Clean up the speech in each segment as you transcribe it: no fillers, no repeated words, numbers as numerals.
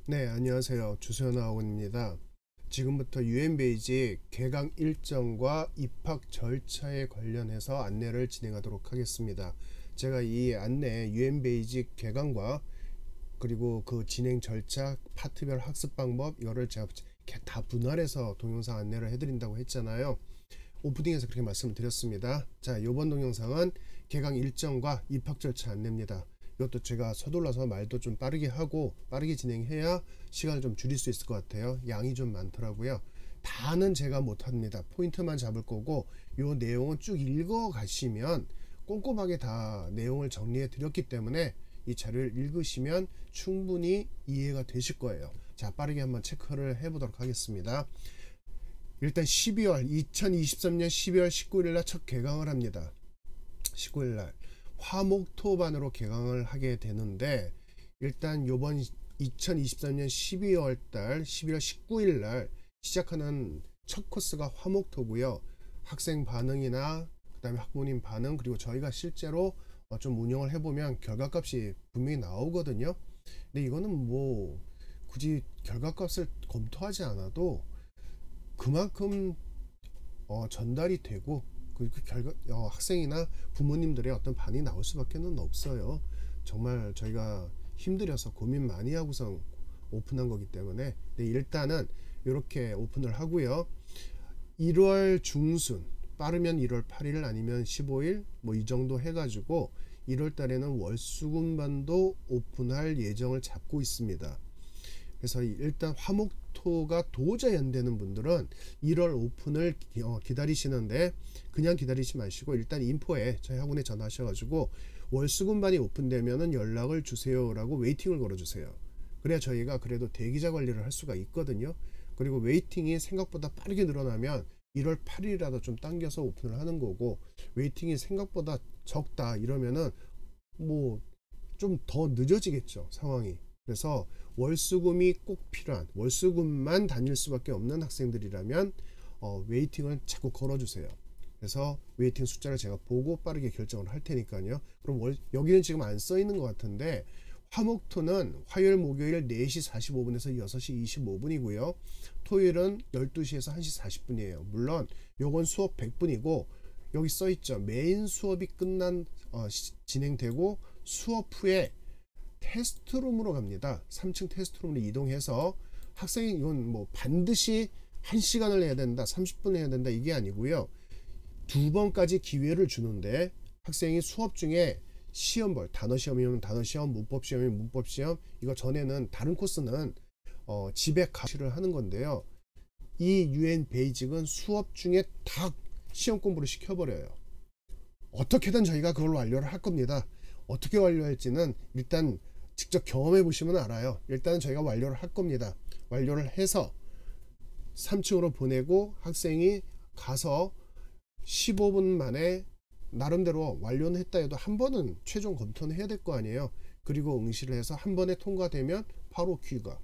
네, 안녕하세요. 주소연 아원입니다. 지금부터 UM베이직 개강 일정과 입학 절차에 관련해서 안내를 진행하도록 하겠습니다. 제가 이 안내 UM베이직 개강과 그리고 그 진행 절차, 파트별 학습 방법 이거를 제가 다 분할해서 동영상 안내를 해드린다고 했잖아요. 오프닝에서 그렇게 말씀을 드렸습니다. 자, 이번 동영상은 개강 일정과 입학 절차 안내입니다. 이것도 제가 서둘러서 말도 좀 빠르게 하고 빠르게 진행해야 시간을 좀 줄일 수 있을 것 같아요. 양이 좀 많더라고요. 다는 제가 못합니다. 포인트만 잡을 거고 이 내용은 쭉 읽어 가시면 꼼꼼하게 다 내용을 정리해 드렸기 때문에 이 자료를 읽으시면 충분히 이해가 되실 거예요. 자, 빠르게 한번 체크를 해 보도록 하겠습니다. 일단 2023년 12월 19일날 첫 개강을 합니다. 19일날 화목토반으로 개강을 하게 되는데, 일단 요번 2023년 12월달 11월 19일날 시작하는 첫 코스가 화목토고요. 학생 반응이나 그 다음에 학부모님 반응, 그리고 저희가 실제로 좀 운영을 해보면 결과값이 분명히 나오거든요. 근데 이거는 뭐 굳이 결과값을 검토하지 않아도 그만큼 전달이 되고 그 결과 학생이나 부모님들의 어떤 반응이 나올 수밖에 없어요. 정말 저희가 힘들어서 고민 많이 하고서 오픈한 거기 때문에. 네, 일단은 이렇게 오픈을 하고요. 1월 중순, 빠르면 1월 8일 아니면 15일 뭐 이 정도 해가지고 1월 달에는 월수금반도 오픈할 예정을 잡고 있습니다. 그래서 일단 화목토가 도저히 안 되는 분들은 1월 오픈을 기다리시는데, 그냥 기다리지 마시고 일단 인포에 저희 학원에 전화하셔가지고 월수금반이 오픈되면은 연락을 주세요 라고 웨이팅을 걸어주세요. 그래야 저희가 그래도 대기자 관리를 할 수가 있거든요. 그리고 웨이팅이 생각보다 빠르게 늘어나면 1월 8일이라도 좀 당겨서 오픈을 하는 거고, 웨이팅이 생각보다 적다 이러면은 뭐 좀 더 늦어지겠죠, 상황이. 그래서 월수금이 꼭 필요한, 월수금만 다닐 수밖에 없는 학생들이라면 웨이팅을 자꾸 걸어주세요. 그래서 웨이팅 숫자를 제가 보고 빠르게 결정을 할 테니까요. 그럼 여기는 지금 안 써 있는 것 같은데, 화목토는 화요일 목요일 4시 45분에서 6시 25분이고요 토요일은 12시에서 1시 40분이에요 물론 요건 수업 100분이고 여기 써 있죠. 메인 수업이 진행되고 수업 후에 테스트룸으로 갑니다. 3층 테스트룸으로 이동해서 학생이, 이건 뭐 반드시 1시간을 해야 된다, 30분을 해야 된다 이게 아니고요. 2번까지 기회를 주는데 학생이 수업 중에 시험볼, 단어 시험이면 단어 시험, 문법 시험이면 문법 시험, 이거 전에는 다른 코스는 집에 가시를 하는 건데요. 이 UM베이직은 수업 중에 다 시험 공부를 시켜버려요. 어떻게든 저희가 그걸 완료를 할 겁니다. 어떻게 완료할지는 일단 직접 경험해 보시면 알아요. 일단은 저희가 완료를 할 겁니다. 완료를 해서 3층으로 보내고 학생이 가서 15분 만에 나름대로 완료는 했다 해도 한 번은 최종 검토는 해야 될 거 아니에요. 그리고 응시를 해서 한 번에 통과되면 바로 귀가.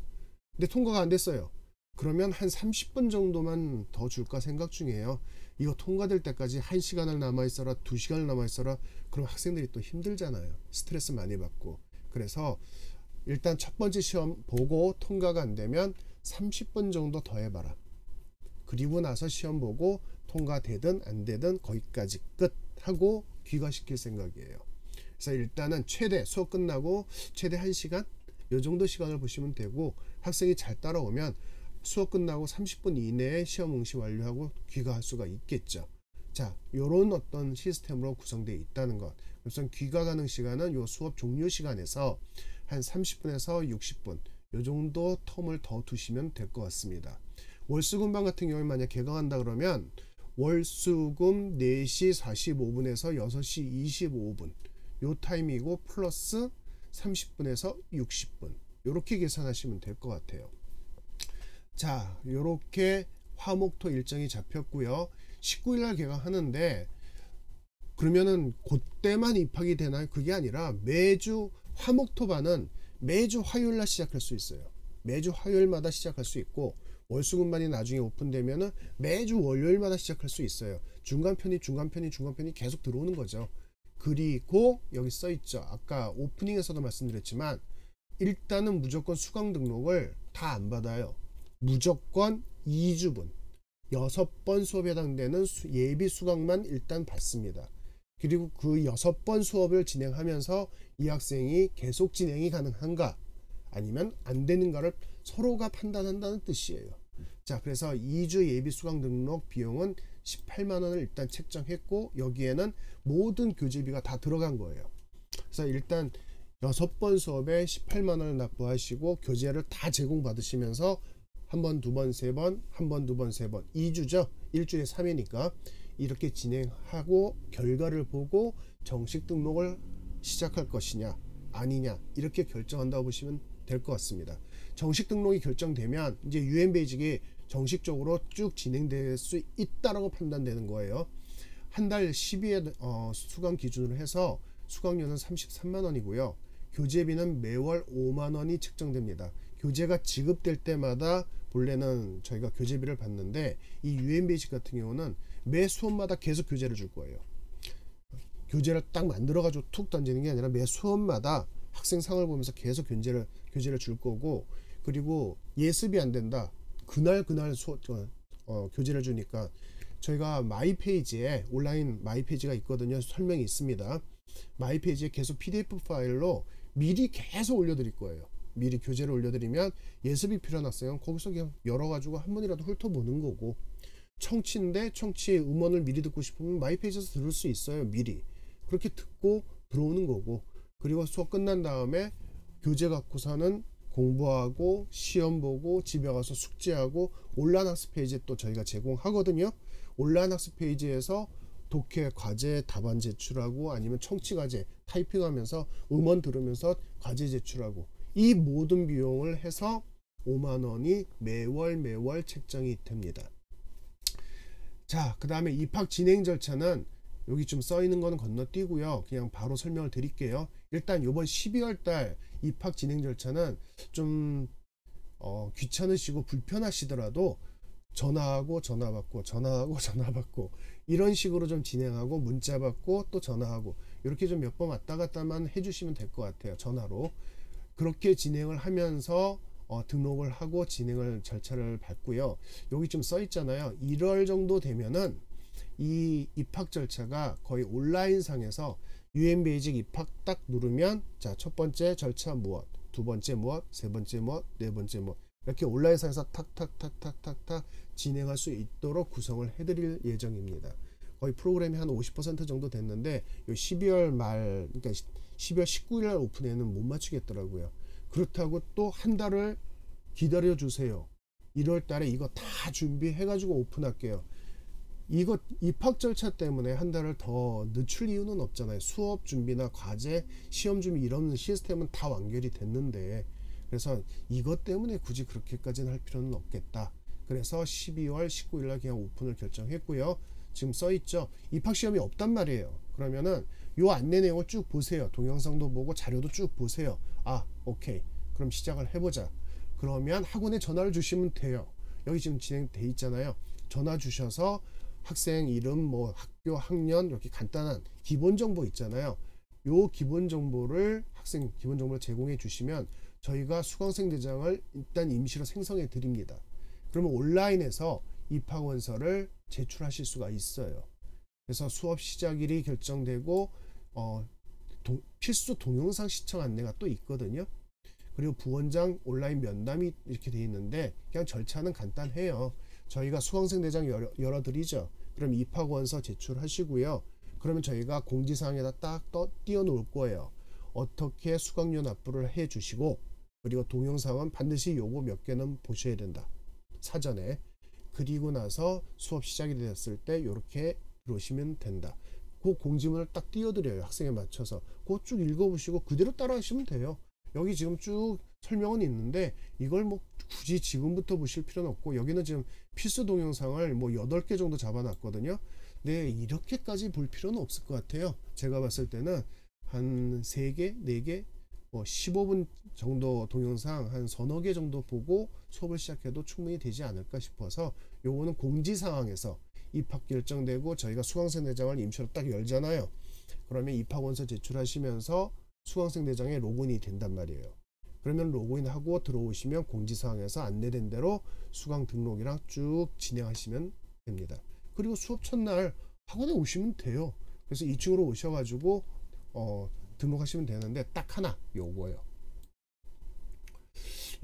근데 통과가 안 됐어요. 그러면 한 30분 정도만 더 줄까 생각 중이에요. 이거 통과될 때까지 1시간을 남아있어라, 2시간을 남아있어라, 그럼 학생들이 또 힘들잖아요. 스트레스 많이 받고. 그래서 일단 첫 번째 시험 보고 통과가 안 되면 30분 정도 더 해봐라. 그리고 나서 시험 보고 통과되든 안 되든 거기까지 끝 하고 귀가시킬 생각이에요. 그래서 일단은 최대 수업 끝나고 최대 1시간 요 정도 시간을 보시면 되고, 학생이 잘 따라오면 수업 끝나고 30분 이내에 시험 응시 완료하고 귀가할 수가 있겠죠. 자, 요런 어떤 시스템으로 구성되어 있다는 것. 우선 귀가 가능 시간은 요 수업 종료 시간에서 한 30분에서 60분 요 정도 텀을 더 두시면 될 것 같습니다. 월수금반 같은 경우에 만약 개강한다 그러면 월수금 4시 45분에서 6시 25분 요 타임이고 플러스 30분에서 60분 요렇게 계산하시면 될 것 같아요. 자, 요렇게 화목토 일정이 잡혔고요. 19일날 개강하는데 그러면은 그때만 입학이 되나요? 그게 아니라 매주 화목토반은 매주 화요일날 시작할 수 있어요. 매주 화요일마다 시작할 수 있고, 월수금반이 나중에 오픈되면은 매주 월요일마다 시작할 수 있어요. 중간편이 계속 들어오는 거죠. 그리고 여기 써 있죠. 아까 오프닝에서도 말씀드렸지만 일단은 무조건 수강 등록을 다 안 받아요. 무조건 2주분 6번 수업에 해당되는 예비 수강만 일단 받습니다. 그리고 그 6번 수업을 진행하면서 이 학생이 계속 진행이 가능한가 아니면 안 되는가를 서로가 판단한다는 뜻이에요. 자, 그래서 2주 예비 수강 등록 비용은 18만 원을 일단 책정했고 여기에는 모든 교재비가 다 들어간 거예요. 그래서 일단 6번 수업에 18만 원을 납부하시고 교재를 다 제공받으시면서 한 번, 두 번, 세 번, 한 번, 두 번, 세 번 2주죠. 일주일에 3회니까 이렇게 진행하고 결과를 보고 정식 등록을 시작할 것이냐 아니냐 이렇게 결정한다고 보시면 될 것 같습니다. 정식 등록이 결정되면 이제 UM베이직이 정식적으로 쭉 진행될 수 있다라고 판단되는 거예요. 한 달 12회 수강 기준으로 해서 수강료는 33만 원이고요. 교재비는 매월 5만 원이 책정됩니다. 교재가 지급될 때마다 본래는 저희가 교재비를 받는데 이 UM베이직 같은 경우는 매 수업마다 계속 교재를 줄 거예요. 교재를 딱 만들어 가지고 툭 던지는 게 아니라 매 수업마다 학생 상을 보면서 계속 교재를 줄 거고, 그리고 예습이 안 된다 그날 교재를 주니까 저희가 마이페이지에 온라인 마이페이지가 있거든요. 설명이 있습니다. 마이페이지에 계속 PDF 파일로 미리 계속 올려드릴 거예요. 미리 교재를 올려드리면 예습이 필요한 학생은 거기서 그냥 열어가지고 한 번이라도 훑어보는 거고, 청취인데 청취 음원을 미리 듣고 싶으면 마이페이지에서 들을 수 있어요. 미리 그렇게 듣고 들어오는 거고, 그리고 수업 끝난 다음에 교재 갖고서는 공부하고 시험 보고 집에 가서 숙제하고 온라인 학습 페이지에 또 저희가 제공하거든요. 온라인 학습 페이지에서 독해 과제 답안 제출하고 아니면 청취 과제 타이핑하면서 음원 들으면서 과제 제출하고, 이 모든 비용을 해서 5만 원이 매월 책정이 됩니다. 자, 그 다음에 입학 진행 절차는 여기 좀 써 있는 거는 건너뛰고요. 그냥 바로 설명을 드릴게요. 일단 이번 12월 달 입학 진행 절차는 좀 귀찮으시고 불편하시더라도 전화하고 전화받고 전화하고 전화받고 이런 식으로 좀 진행하고, 문자 받고 또 전화하고 이렇게 좀 몇 번 왔다 갔다만 해주시면 될 것 같아요. 전화로 그렇게 진행을 하면서 등록을 하고 진행을 절차를 밟고요. 여기 좀 써 있잖아요. 1월 정도 되면은 이 입학 절차가 거의 온라인상에서 UM베이직 입학 딱 누르면, 자, 첫 번째 절차 무엇, 두 번째 무엇, 세 번째 무엇, 네 번째 무엇, 이렇게 온라인상에서 탁탁탁탁탁탁 진행할 수 있도록 구성을 해드릴 예정입니다. 거의 프로그램이 한 50% 정도 됐는데 12월 말, 그러니까 12월 19일 날 오픈에는 못 맞추겠더라고요. 그렇다고 또 한 달을 기다려 주세요. 1월 달에 이거 다 준비해 가지고 오픈할게요. 이거 입학 절차 때문에 한 달을 더 늦출 이유는 없잖아요. 수업 준비나 과제, 시험 준비 이런 시스템은 다 완결이 됐는데, 그래서 이것 때문에 굳이 그렇게까지는 할 필요는 없겠다. 그래서 12월 19일 날 그냥 오픈을 결정했고요. 지금 써 있죠. 입학 시험이 없단 말이에요. 그러면은 요 안내 내용을 쭉 보세요. 동영상도 보고 자료도 쭉 보세요. 아, 오케이. 그럼 시작을 해보자. 그러면 학원에 전화를 주시면 돼요. 여기 지금 진행돼 있잖아요. 전화 주셔서 학생 이름, 뭐 학교, 학년 이렇게 간단한 기본 정보 있잖아요. 요 기본 정보를 학생 기본 정보를 제공해 주시면 저희가 수강생 대장을 일단 임시로 생성해 드립니다. 그러면 온라인에서 입학 원서를 제출하실 수가 있어요. 그래서 수업 시작일이 결정되고 필수 동영상 시청 안내가 또 있거든요. 그리고 부원장 온라인 면담이 이렇게 돼 있는데 그냥 절차는 간단해요. 저희가 수강생 대장 열어드리죠. 그럼 입학 원서 제출하시고요. 그러면 저희가 공지사항에다 딱 띄워 놓을 거예요. 어떻게 수강료 납부를 해 주시고, 그리고 동영상은 반드시 요거 몇 개는 보셔야 된다. 사전에. 그리고 나서 수업 시작이 됐을 때 이렇게 들어오시면 된다. 그 공지문을 딱 띄워드려요. 학생에 맞춰서. 그거 쭉 읽어보시고 그대로 따라 하시면 돼요. 여기 지금 쭉 설명은 있는데 이걸 뭐 굳이 지금부터 보실 필요는 없고, 여기는 지금 필수 동영상을 뭐 8개 정도 잡아놨거든요. 근데 이렇게까지 볼 필요는 없을 것 같아요. 제가 봤을 때는 한 3개, 4개, 뭐 15분 정도 동영상 한 서너 개 정도 보고 수업을 시작해도 충분히 되지 않을까 싶어서, 요거는 공지 상황에서 입학 결정되고 저희가 수강생 대장을 임시로 딱 열잖아요. 그러면 입학 원서 제출하시면서 수강생 대장에 로그인이 된단 말이에요. 그러면 로그인하고 들어오시면 공지사항에서 안내된 대로 수강 등록이랑 쭉 진행하시면 됩니다. 그리고 수업 첫날 학원에 오시면 돼요. 그래서 2층으로 오셔가지고 등록하시면 되는데 딱 하나 요거요.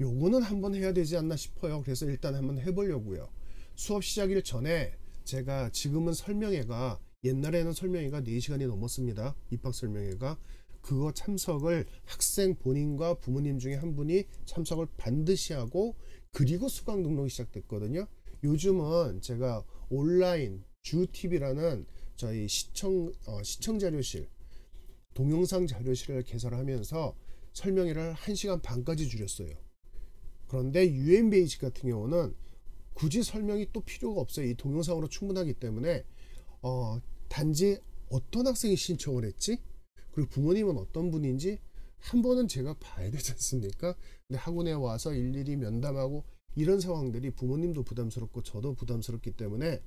요거는 한번 해야 되지 않나 싶어요. 그래서 일단 한번 해보려고요. 수업 시작일 전에 제가 지금은 설명회가, 옛날에는 설명회가 4시간이 넘었습니다. 입학 설명회가. 그거 참석을 학생 본인과 부모님 중에 한 분이 참석을 반드시 하고, 그리고 수강 등록이 시작됐거든요. 요즘은 제가 온라인 주TV라는 저희 시청 자료실, 동영상 자료실을 개설하면서 설명회를 1시간 반까지 줄였어요. 그런데 UMBasic 같은 경우는 굳이 설명이 또 필요가 없어요. 이 동영상으로 충분하기 때문에 단지 어떤 학생이 신청을 했지, 그리고 부모님은 어떤 분인지 한 번은 제가 봐야 되지 않습니까? 근데 학원에 와서 일일이 면담하고 이런 상황들이 부모님도 부담스럽고 저도 부담스럽기 때문에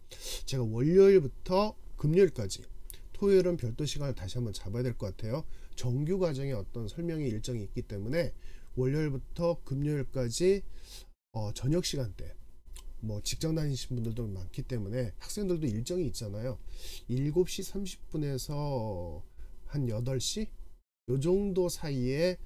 제가 월요일부터 금요일까지, 토요일은 별도 시간을 다시 한번 잡아야 될 것 같아요. 정규 과정에 어떤 설명의 일정이 있기 때문에 월요일부터 금요일까지 저녁 시간대, 뭐 직장 다니시는 분들도 많기 때문에 학생들도 일정이 있잖아요. 7시 30분에서 한 8시 요 정도 사이에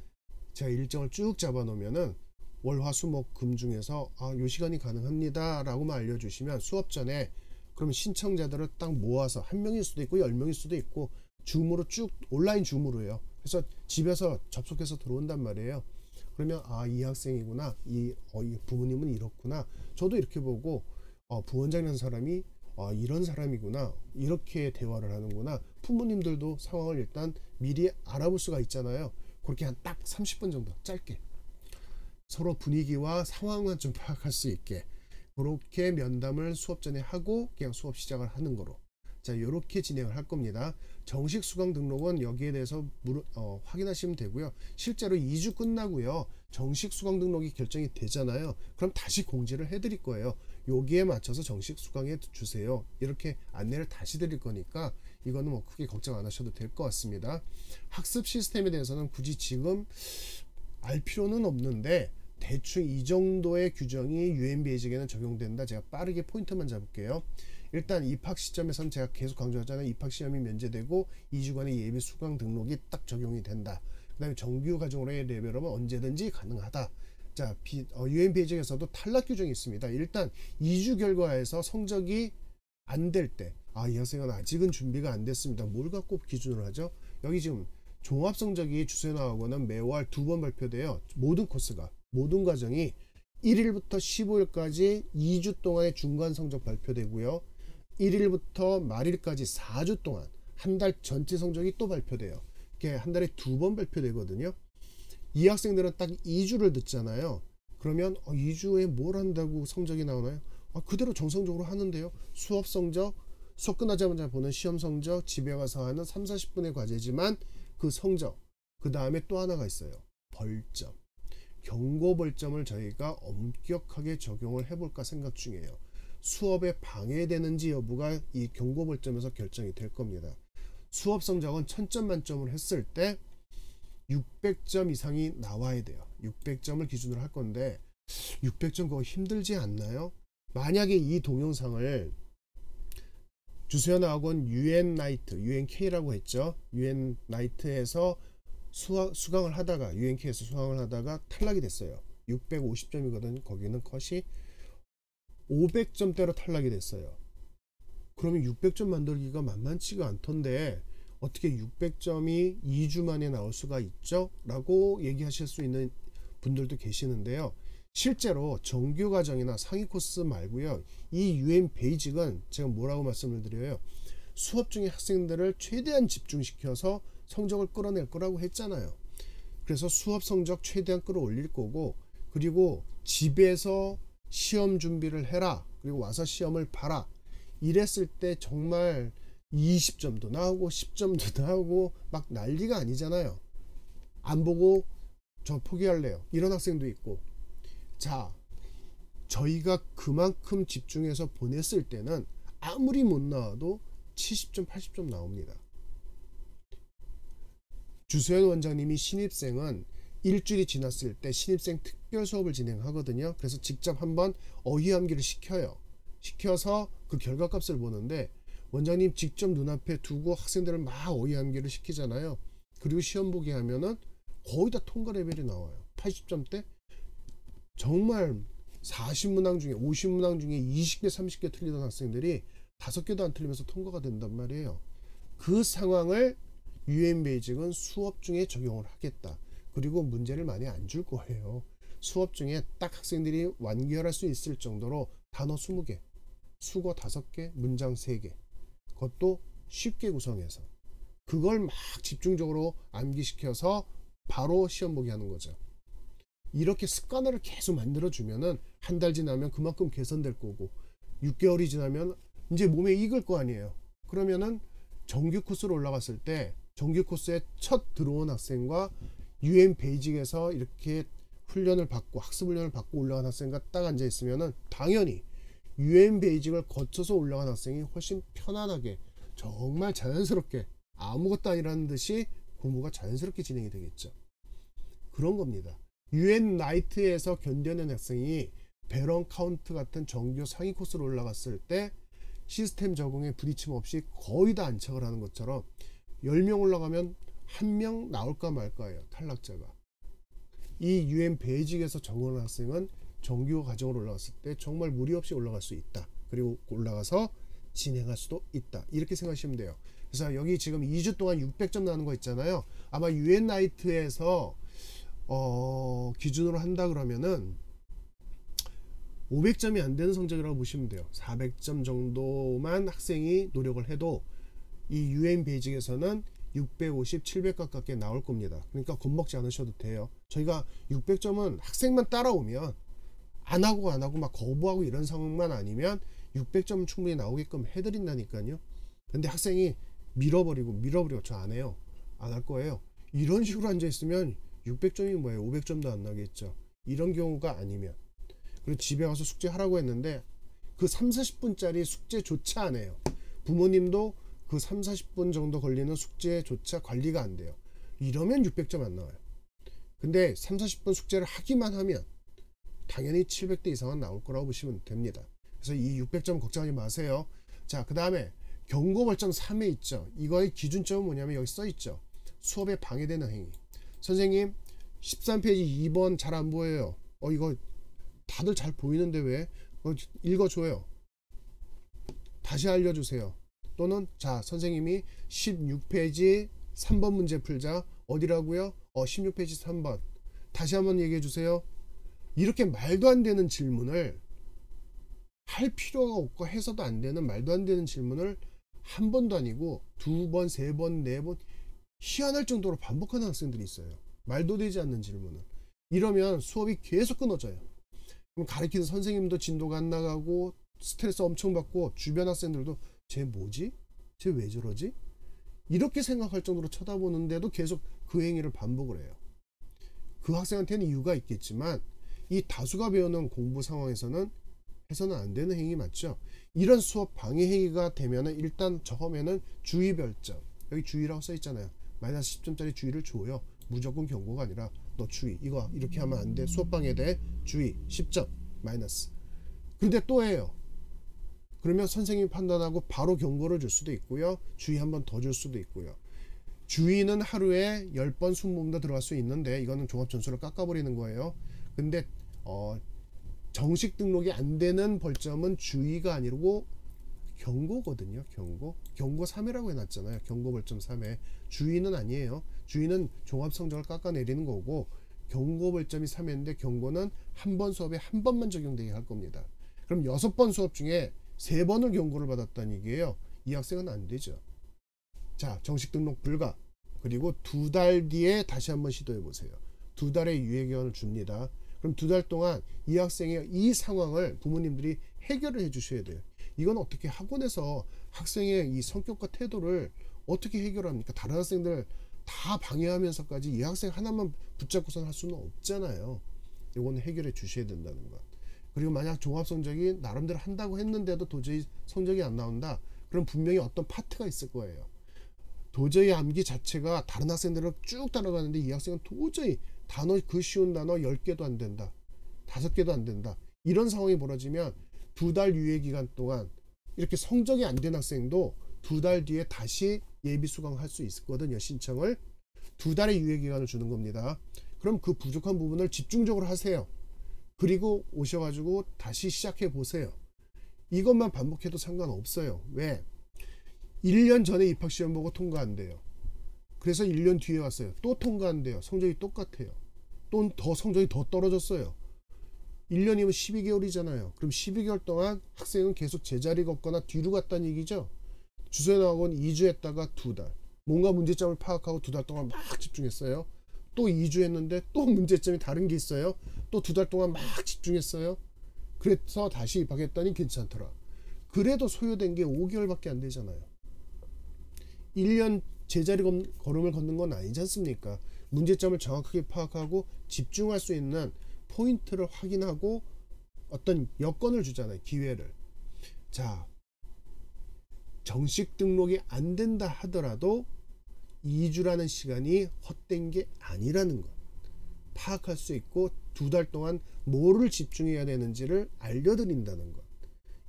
제가 일정을 쭉 잡아 놓으면은 월화수목금 중에서 요 시간이 가능합니다 라고만 알려주시면 수업 전에, 그럼 신청자들을 딱 모아서 1명일 수도 있고 10명일 수도 있고 줌으로 쭉, 온라인 줌으로 해요. 그래서 집에서 접속해서 들어온단 말이에요. 그러면 이 학생이구나, 이 부모님은 이렇구나, 저도 이렇게 보고 부원장이라는 사람이 이런 사람이구나, 이렇게 대화를 하는구나, 부모님들도 상황을 일단 미리 알아볼 수가 있잖아요. 그렇게 한 딱 30분 정도 짧게 서로 분위기와 상황만 좀 파악할 수 있게 그렇게 면담을 수업 전에 하고 그냥 수업 시작을 하는 거로, 자, 이렇게 진행을 할 겁니다. 정식 수강 등록은 여기에 대해서 확인하시면 되고요. 실제로 2주 끝나고요, 정식 수강 등록이 결정이 되잖아요. 그럼 다시 공지를 해드릴 거예요. 여기에 맞춰서 정식 수강해 주세요. 이렇게 안내를 다시 드릴 거니까 이거는 뭐 크게 걱정 안 하셔도 될 것 같습니다. 학습 시스템에 대해서는 굳이 지금 알 필요는 없는데 대충 이 정도의 규정이 UMBasic에는 적용된다. 제가 빠르게 포인트만 잡을게요. 일단 입학 시점에선 제가 계속 강조하잖아요. 입학 시험이 면제되고 2주간의 예비 수강 등록이 딱 적용이 된다. 그 다음에 정규 과정으로의 레벨업은 언제든지 가능하다. 자, UMBasic에서도 탈락 규정이 있습니다. 일단 2주 결과에서 성적이 안 될 때, 이 학생은 아직은 준비가 안 됐습니다. 뭘 갖고 기준으로 하죠? 여기 지금 종합 성적이 주세나학원은 매월 2번 발표돼요. 모든 코스가, 모든 과정이 1일부터 15일까지 2주 동안의 중간 성적 발표되고요. 1일부터 말일까지 4주 동안 한 달 전체 성적이 또 발표돼요. 이게 한 달에 2번 발표되거든요. 이 학생들은 딱 2주를 듣잖아요. 그러면 2주에 뭘 한다고 성적이 나오나요? 그대로 정상적으로 하는데요. 수업 성적, 수업 끝나자마자 보는 시험 성적, 집에 가서 하는 30-40분의 과제지만 그 성적, 그 다음에 또 하나가 있어요. 벌점. 경고 벌점을 저희가 엄격하게 적용을 해볼까 생각 중이에요. 수업에 방해되는지 여부가 이 경고 벌점에서 결정이 될 겁니다. 수업 성적은 1000점 만점을 했을 때 600점 이상이 나와야 돼요. 600점을 기준으로 할 건데 600점 그거 힘들지 않나요? 만약에 이 동영상을 주수연학원 UNKnight, UNK라고 했죠. UNKnight에서 수강을 하다가, UNK에서 수강을 하다가 탈락이 됐어요. 650점이거든. 거기는 컷이 500점대로 탈락이 됐어요. 그러면 600점 만들기가 만만치가 않던데 어떻게 600점이 2주 만에 나올 수가 있죠? 라고 얘기하실 수 있는 분들도 계시는데요. 실제로 정규 과정이나 상위 코스 말고요, 이 UMBasic은 제가 뭐라고 말씀을 드려요? 수업 중에 학생들을 최대한 집중시켜서 성적을 끌어낼 거라고 했잖아요. 그래서 수업 성적 최대한 끌어올릴 거고, 그리고 집에서 시험 준비를 해라, 그리고 와서 시험을 봐라, 이랬을 때 정말 20점도 나오고 10점도 나오고 막 난리가 아니잖아요. 안 보고 저 포기할래요, 이런 학생도 있고. 자, 저희가 그만큼 집중해서 보냈을 때는 아무리 못 나와도 70점 80점 나옵니다. 주수연 원장님이 신입생은 일주일이 지났을 때 신입생 특별 수업을 진행하거든요. 그래서 직접 한번 어휘 암기를 시켜요. 시켜서 그 결과값을 보는데 원장님 직접 눈앞에 두고 학생들을 막 어휘 암기를 시키잖아요. 그리고 시험 보게 하면은 거의 다 통과 레벨이 나와요. 80점대. 정말 40문항 중에 50문항 중에 20개 30개 틀리던 학생들이 5개도 안 틀리면서 통과가 된단 말이에요. 그 상황을 UM 베이직은 수업 중에 적용을 하겠다. 그리고 문제를 많이 안 줄 거예요. 수업 중에 딱 학생들이 완결할 수 있을 정도로 단어 20개, 수거 5개, 문장 3개. 그것도 쉽게 구성해서 그걸 막 집중적으로 암기시켜서 바로 시험 보게 하는 거죠. 이렇게 습관을 계속 만들어 주면은 한 달 지나면 그만큼 개선될 거고 6개월이 지나면 이제 몸에 익을 거 아니에요. 그러면은 정규 코스로 올라갔을 때 정규 코스에 첫 들어온 학생과 UM 베이직에서 이렇게 훈련을 받고 학습 훈련을 받고 올라간 학생과 딱 앉아 있으면은 당연히 UM 베이직을 거쳐서 올라간 학생이 훨씬 편안하게 정말 자연스럽게 아무것도 아니라는 듯이 공부가 자연스럽게 진행이 되겠죠. 그런 겁니다. UN 나이트에서 견뎌낸 학생이 배런 카운트 같은 정규 상위 코스로 올라갔을 때 시스템 적응에 부딪힘 없이 거의 다 안착을 하는 것처럼 10명 올라가면 1명 나올까 말까예요. 탈락자가. 이 UN 베이직에서 적응한 학생은 정규 과정으로 올라갔을 때 정말 무리 없이 올라갈 수 있다. 그리고 올라가서 진행할 수도 있다. 이렇게 생각하시면 돼요. 그래서 여기 지금 2주 동안 600점 나는 거 있잖아요. 아마 UN 나이트에서 기준으로 한다 그러면은 500점이 안 되는 성적이라고 보시면 돼요. 400점 정도만 학생이 노력을 해도 이 UN 베이직에서는 650, 700 가깝게 나올 겁니다. 그러니까 겁먹지 않으셔도 돼요. 저희가 600점은 학생만 따라오면 안 하고 막 거부하고 이런 상황만 아니면 600점은 충분히 나오게끔 해드린다니까요. 근데 학생이 밀어버리고 저 안 해요. 안 할 거예요. 이런 식으로 앉아있으면 600점이 뭐예요? 500점도 안 나겠죠. 이런 경우가 아니면. 그리고 집에 가서 숙제하라고 했는데 그 3, 40분짜리 숙제조차 안 해요. 부모님도 그 3, 40분 정도 걸리는 숙제조차 관리가 안 돼요. 이러면 600점 안 나와요. 근데 3, 40분 숙제를 하기만 하면 당연히 700대 이상은 나올 거라고 보시면 됩니다. 그래서 이 600점 걱정하지 마세요. 자, 그 다음에 경고 벌점 3에 있죠. 이거의 기준점은 뭐냐면 여기 써 있죠. 수업에 방해되는 행위. 선생님 13페이지 2번 잘 안 보여요. 이거 다들 잘 보이는데 왜? 읽어줘요. 다시 알려주세요. 또는 자, 선생님이 16페이지 3번 문제 풀자. 어디라고요? 16페이지 3번. 다시 한번 얘기해 주세요. 이렇게 말도 안 되는 질문을 할 필요가 없고 해서도 안 되는 말도 안 되는 질문을 한 번도 아니고 2번, 3번, 4번 희한할 정도로 반복하는 학생들이 있어요. 말도 되지 않는 질문을. 이러면 수업이 계속 끊어져요. 그럼 가르치는 선생님도 진도가 안 나가고 스트레스 엄청 받고 주변 학생들도 쟤 뭐지? 쟤 왜 저러지? 이렇게 생각할 정도로 쳐다보는데도 계속 그 행위를 반복을 해요. 그 학생한테는 이유가 있겠지만 이 다수가 배우는 공부 상황에서는 해서는 안 되는 행위 맞죠? 이런 수업 방해 행위가 되면은 일단 처음에는 주의 별점, 여기 주의라고 써 있잖아요. 마이너스 10점짜리 주의를 줘요. 무조건 경고가 아니라 너 주의, 이거 이렇게 하면 안 돼. 수업 방해에 대해 주의 10점 마이너스. 근데 또 해요. 그러면 선생님이 판단하고 바로 경고를 줄 수도 있고요. 주의 한 번 더 줄 수도 있고요. 주의는 하루에 10번 20번도 들어갈 수 있는데 이거는 종합점수를 깎아버리는 거예요. 근데 정식 등록이 안 되는 벌점은 주의가 아니고 경고거든요. 경고 3회라고 해놨잖아요. 경고 벌점 3회. 주의는 아니에요. 주의는 종합 성적을 깎아내리는 거고 경고 벌점이 3회인데 경고는 한 번 수업에 한 번만 적용되게 할 겁니다. 그럼 6번 수업 중에 3번을 경고를 받았다는 얘기예요. 이 학생은 안 되죠. 자, 정식 등록 불가. 그리고 2달 뒤에 다시 한번 시도해 보세요. 2달의 유예 기간을 줍니다. 그럼 2달 동안 이 학생의 이 상황을 부모님들이 해결을 해 주셔야 돼요. 이건 어떻게 학원에서 학생의 이 성격과 태도를 어떻게 해결합니까? 다른 학생들 다 방해하면서까지 이 학생 하나만 붙잡고선 할 수는 없잖아요. 이거는 해결해 주셔야 된다는 것. 그리고 만약 종합 성적이 나름대로 한다고 했는데도 도저히 성적이 안 나온다. 그럼 분명히 어떤 파트가 있을 거예요. 도저히 암기 자체가 다른 학생들을 쭉 따라가는데 이 학생은 도저히 단어, 그 쉬운 단어 10개도 안 된다. 5개도 안 된다. 이런 상황이 벌어지면 2달 유예 기간 동안 이렇게 성적이 안 된 학생도 2달 뒤에 다시 예비 수강할 수 있거든요. 신청을 2달의 유예 기간을 주는 겁니다. 그럼 그 부족한 부분을 집중적으로 하세요. 그리고 오셔가지고 다시 시작해 보세요. 이것만 반복해도 상관없어요. 왜? 1년 전에 입학시험 보고 통과 안 돼요. 그래서 1년 뒤에 왔어요. 또 통과 안 돼요. 성적이 똑같아요. 또 더 성적이 더 떨어졌어요. 1년이면 12개월이잖아요. 그럼 12개월 동안 학생은 계속 제자리 걷거나 뒤로 갔다는 얘기죠. 주소연학원 2주 했다가 2달. 뭔가 문제점을 파악하고 2달 동안 막 집중했어요. 또 2주 했는데 또 문제점이 다른 게 있어요. 또 2달 동안 막 집중했어요. 그래서 다시 입학했더니 괜찮더라. 그래도 소요된 게 5개월밖에 안 되잖아요. 1년 제자리 걸음을 걷는 건 아니지 않습니까? 문제점을 정확하게 파악하고 집중할 수 있는 포인트를 확인하고 어떤 여건을 주잖아요. 기회를. 자, 정식 등록이 안 된다 하더라도 2주라는 시간이 헛된 게 아니라는 것 파악할 수 있고 2달 동안 뭐를 집중해야 되는지를 알려드린다는 것.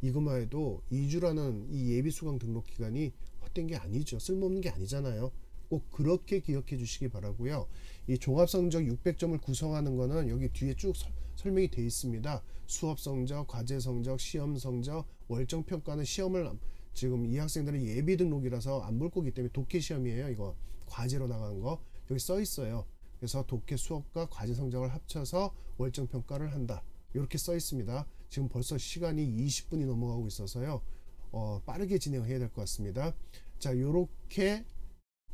이것만 해도 2주라는 이 예비 수강 등록 기간이 헛된 게 아니죠. 쓸모없는 게 아니잖아요. 꼭 그렇게 기억해 주시기 바라고요. 이 종합성적 600점을 구성하는 거는 여기 뒤에 쭉 설명이 되어 있습니다. 수업성적, 과제성적, 시험성적, 월정평가는 시험을 지금 이 학생들은 예비 등록이라서 안 볼 거기 때문에 독해 시험이에요. 이거 과제로 나가는 거 여기 써 있어요. 그래서 독해 수업과 과제 성적을 합쳐서 월정평가를 한다. 이렇게 써 있습니다. 지금 벌써 시간이 20분이 넘어가고 있어서요. 빠르게 진행해야 될 것 같습니다. 자, 이렇게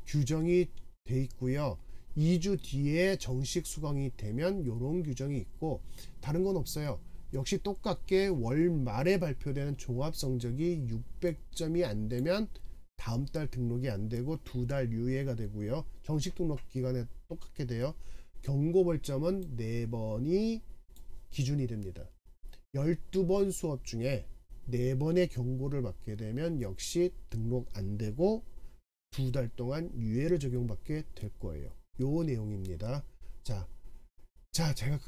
규정이 돼 있고요. 2주 뒤에 정식 수강이 되면 이런 규정이 있고 다른 건 없어요. 역시 똑같게 월 말에 발표되는 종합 성적이 600점이 안 되면 다음 달 등록이 안 되고 2달 유예가 되고요. 정식 등록 기간에 똑같게 돼요. 경고 벌점은 4번이 기준이 됩니다. 12번 수업 중에 4번의 경고를 받게 되면 역시 등록 안 되고 2달 동안 유예를 적용받게 될 거예요. 요 내용입니다. 자, 제가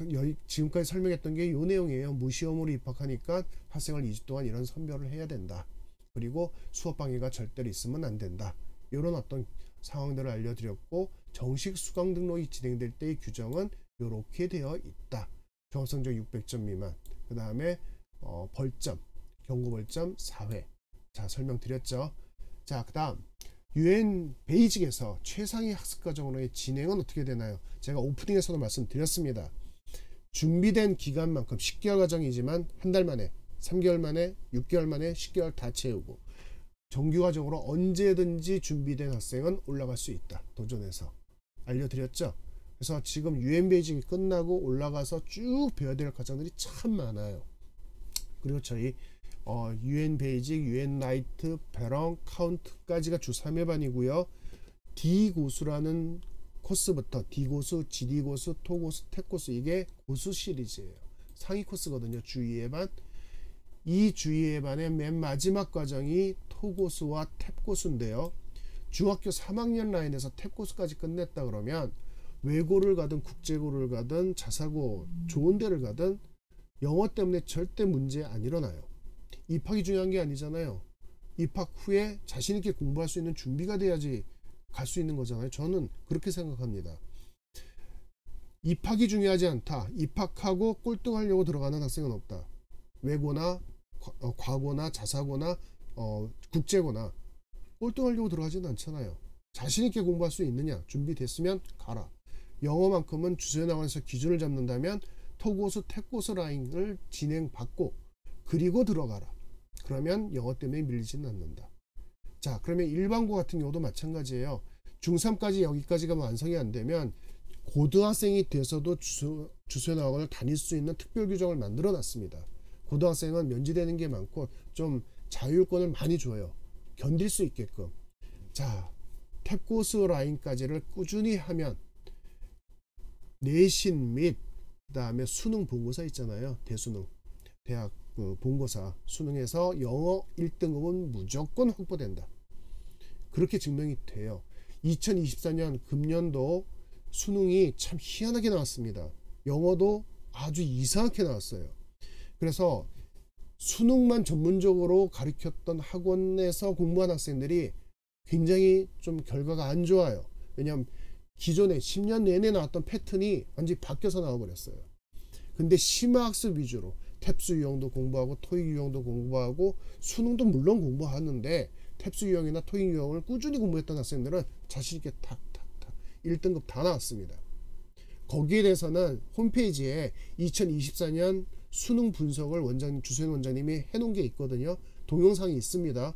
지금까지 설명했던 게 요 내용이에요. 무시험으로 입학하니까 학생을 2주 동안 이런 선별을 해야 된다. 그리고 수업 방해가 절대로 있으면 안 된다. 이런 어떤 상황들을 알려드렸고 정식 수강 등록이 진행될 때의 규정은 이렇게 되어 있다. 종합성적 600점 미만. 그 다음에 벌점, 경고 벌점 4회. 자, 설명드렸죠. 자, 그 다음 UN 베이직에서 최상위 학습과정으로의 진행은 어떻게 되나요? 제가 오프닝에서도 말씀드렸습니다. 준비된 기간만큼 10개월 과정이지만 한 달 만에, 3개월 만에, 6개월 만에 10개월 다 채우고 정규과정으로 언제든지 준비된 학생은 올라갈 수 있다. 도전해서 알려드렸죠. 그래서 지금 UN 베이직이 끝나고 올라가서 쭉 배워야 될 과정들이 참 많아요. 그리고 저희 UN 베이직, UN 라이트, 배런, 카운트까지가 주 3회반이고요. D고수라는 코스부터 D고수, GD고수, 토고수, 탭고수 이게 고수 시리즈예요. 상위 코스거든요. 주 2회반. 이 주 2회반의 맨 마지막 과정이 토고수와 탭고수인데요. 중학교 3학년 라인에서 탭고수까지 끝냈다 그러면 외고를 가든 국제고를 가든 자사고 좋은 데를 가든 영어 때문에 절대 문제 안 일어나요. 입학이 중요한 게 아니잖아요. 입학 후에 자신 있게 공부할 수 있는 준비가 돼야지 갈 수 있는 거잖아요. 저는 그렇게 생각합니다. 입학이 중요하지 않다. 입학하고 꼴등하려고 들어가는 학생은 없다. 외고나 과고나 자사고나 국제고나 꼴등하려고 들어가지는 않잖아요. 자신 있게 공부할 수 있느냐? 준비됐으면 가라. 영어만큼은 주소연학원에서 기준을 잡는다면 토고수, 탭고수 라인을 진행받고 그리고 들어가라. 그러면 영어 때문에 밀리지는 않는다. 자, 그러면 일반고 같은 경우도 마찬가지예요. 중3까지 여기까지가 완성이 안 되면 고등학생이 돼서도 주소연학원을 다닐 수 있는 특별 규정을 만들어 놨습니다. 고등학생은 면제되는 게 많고 좀 자율권을 많이 줘요. 견딜 수 있게끔. 자, 탭고수 라인까지를 꾸준히 하면 내신 및 그다음에 수능 본고사 있잖아요. 대수능. 대학 본고사 수능에서 영어 1등급은 무조건 확보된다. 그렇게 증명이 돼요. 2024년 금년도 수능이 참 희한하게 나왔습니다. 영어도 아주 이상하게 나왔어요. 그래서 수능만 전문적으로 가르쳤던 학원에서 공부한 학생들이 굉장히 좀 결과가 안 좋아요. 왜냐하면 기존에 10년 내내 나왔던 패턴이 완전히 바뀌어서 나와버렸어요. 근데 심화학습 위주로 탭스 유형도 공부하고 토익 유형도 공부하고 수능도 물론 공부하는데 탭스 유형이나 토익 유형을 꾸준히 공부했던 학생들은 자신있게 탁탁탁 1등급 다 나왔습니다. 거기에 대해서는 홈페이지에 2024년 수능 분석을 주소연 원장님이 해놓은 게 있거든요. 동영상이 있습니다.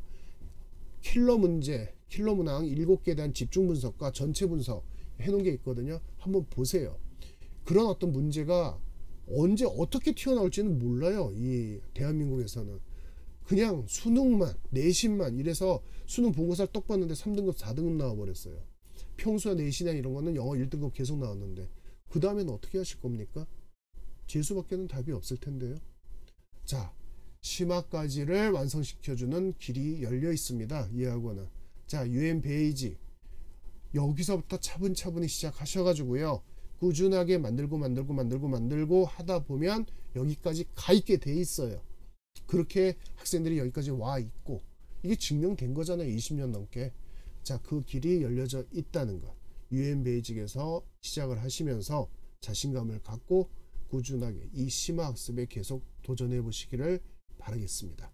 킬러 문제, 킬러 문항 7개에 대한 집중 분석과 전체 분석 해놓은 게 있거든요. 한번 보세요. 그런 어떤 문제가 언제 어떻게 튀어나올지는 몰라요. 이 대한민국에서는 그냥 수능만 내신만 이래서 수능 본고사를 떡 봤는데 3등급 4등급 나와버렸어요. 평소에 내신이나 이런 거는 영어 1등급 계속 나왔는데 그 다음에는 어떻게 하실 겁니까? 재수밖에는 답이 없을 텐데요. 자, 심화까지를 완성시켜주는 길이 열려 있습니다. 이 학원은. 자, UM 베이직 여기서부터 차분차분히 시작하셔가지고요. 꾸준하게 만들고 하다 보면 여기까지 가 있게 돼 있어요. 그렇게 학생들이 여기까지 와 있고 이게 증명된 거잖아요. 20년 넘게. 자, 그 길이 열려져 있다는 것. UM 베이직에서 시작을 하시면서 자신감을 갖고 꾸준하게 이 심화학습에 계속 도전해 보시기를 바라겠습니다.